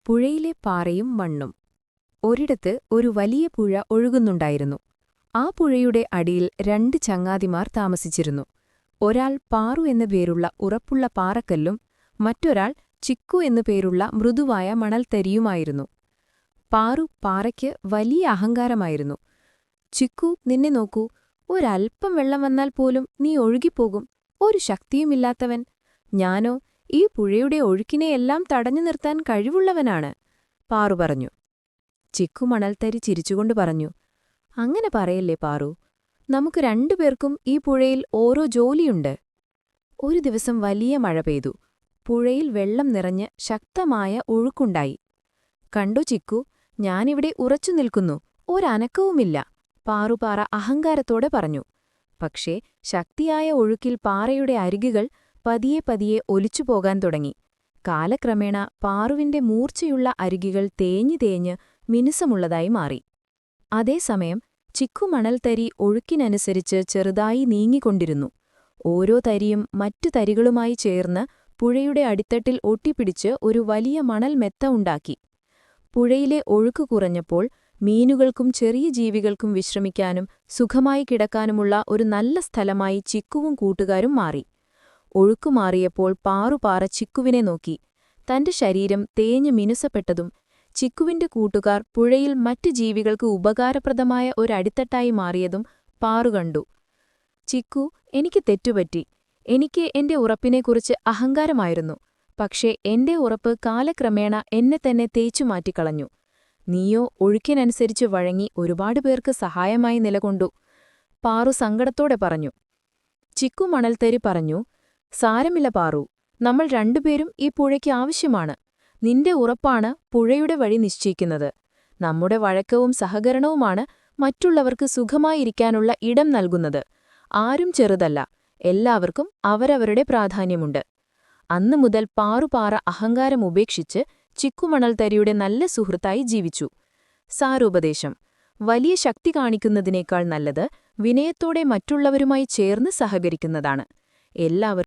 പുഴയിലെ പാറയും മണ്ണും. ഒരിടത്ത് ഒരു വലിയ പുഴ ഒഴുകുന്നുണ്ടായിരുന്നു. ആ പുഴയുടെ അടിയിൽ രണ്ട് ചങ്ങാതിമാർ താമസിച്ചിരുന്നു. ഒരാൾ പാറു എന്നു പേരുള്ള ഉറപ്പുള്ള പാറക്കല്ലും മറ്റൊരാൾ ചിക്കു എന്നു പേരുള്ള മൃദുവായ മണൽത്തരിയുമായിരുന്നു. പാറു പാറയ്ക്ക് വലിയ അഹങ്കാരമായിരുന്നു. ചിക്കു, നിന്നെ നോക്കൂ, ഒരൽപ്പം വെള്ളം വന്നാൽ പോലും നീ ഒഴുകിപ്പോകും, ഒരു ശക്തിയുമില്ലാത്തവൻ. ഞാനോ ഈ പുഴയുടെ ഒഴുക്കിനെയെല്ലാം തടഞ്ഞു നിർത്താൻ കഴിവുള്ളവനാണ്, പാറു പറഞ്ഞു. ചിക്കു മണൽത്തരി ചിരിച്ചുകൊണ്ട് പറഞ്ഞു, അങ്ങനെ പറയല്ലേ പാറു, നമുക്ക് രണ്ടുപേർക്കും ഈ പുഴയിൽ ഓരോ ജോലിയുണ്ട്. ഒരു ദിവസം വലിയ മഴ പെയ്തു. പുഴയിൽ വെള്ളം നിറഞ്ഞ് ശക്തമായ ഒഴുക്കുണ്ടായി. കണ്ടു ചിക്കു, ഞാനിവിടെ ഉറച്ചു നിൽക്കുന്നു, ഒരനക്കവുമില്ല, പാറുപാറ അഹങ്കാരത്തോടെ പറഞ്ഞു. പക്ഷേ ശക്തിയായ ഒഴുക്കിൽ പാറയുടെ അരികുകൾ പതിയെ പതിയെ ഒലിച്ചുപോകാൻ തുടങ്ങി. കാലക്രമേണ പാറുവിന്റെ മൂർച്ചയുള്ള അരികുകൾ തേഞ്ഞു തേഞ്ഞ് മിനുസമുള്ളതായി മാറി. അതേസമയം ചിക്കു മണൽത്തരി ഒഴുക്കിനനുസരിച്ച് ചെറുതായി നീങ്ങിക്കൊണ്ടിരുന്നു. ഓരോ തരിയും മറ്റു തരികളുമായി ചേർന്ന് പുഴയുടെ അടിത്തട്ടിൽ ഒട്ടിപ്പിടിച്ച് ഒരു വലിയ മണൽ മെത്ത ഉണ്ടാക്കി. പുഴയിലെ ഒഴുക്ക് കുറഞ്ഞപ്പോൾ മീനുകൾക്കും ചെറിയ ജീവികൾക്കും വിശ്രമിക്കാനും സുഖമായി കിടക്കാനുമുള്ള ഒരു നല്ല സ്ഥലമായി ചിക്കുവും കൂട്ടുകാരും മാറി. ഒഴുക്കു മാറിയപ്പോൾ പാറുപാറ ചിക്കുവിനെ നോക്കി. തന്റെ ശരീരം തേഞ്ഞു മിനുസപ്പെട്ടതും ചിക്കുവിന്റെ കൂട്ടുകാർ പുഴയിൽ മറ്റു ജീവികൾക്ക് ഉപകാരപ്രദമായ ഒരടിത്തട്ടായി മാറിയതും പാറു കണ്ടു. ചിക്കു, എനിക്ക് തെറ്റുപറ്റി. എനിക്ക് എന്റെ ഉറപ്പിനെക്കുറിച്ച് അഹങ്കാരമായിരുന്നു. പക്ഷേ എന്റെ ഉറപ്പ് കാലക്രമേണ എന്നെ തന്നെ തേച്ചുമാറ്റിക്കളഞ്ഞു. നീയോ ഒഴുക്കിനനുസരിച്ച് വഴങ്ങി ഒരുപാട് പേർക്ക് സഹായമായി നിലകൊണ്ടു, പാറു സങ്കടത്തോടെ പറഞ്ഞു. ചിക്കു മണൽത്തരി പറഞ്ഞു, സാരമില്ല പാറു, നമ്മൾ രണ്ടുപേരും ഈ പുഴയ്ക്ക് ആവശ്യമാണ്. നിന്റെ ഉറപ്പാണ് പുഴയുടെ വഴി നിശ്ചയിക്കുന്നത്. നമ്മുടെ വഴക്കവും സഹകരണവുമാണ് മറ്റുള്ളവർക്ക് സുഖമായിരിക്കാനുള്ള ഇടം നൽകുന്നത്. ആരും ചെറുതല്ല, എല്ലാവർക്കും അവരവരുടെ പ്രാധാന്യമുണ്ട്. അന്നുമുതൽ പാറുപാറ അഹങ്കാരം ഉപേക്ഷിച്ച് ചിക്കുമണൽത്തരിയുടെ നല്ല സുഹൃത്തായി ജീവിച്ചു. സാരോപദേശം: വലിയ ശക്തി കാണിക്കുന്നതിനേക്കാൾ നല്ലത് വിനയത്തോടെ മറ്റുള്ളവരുമായി ചേർന്ന് സഹകരിക്കുന്നതാണ്. എല്ലാവരും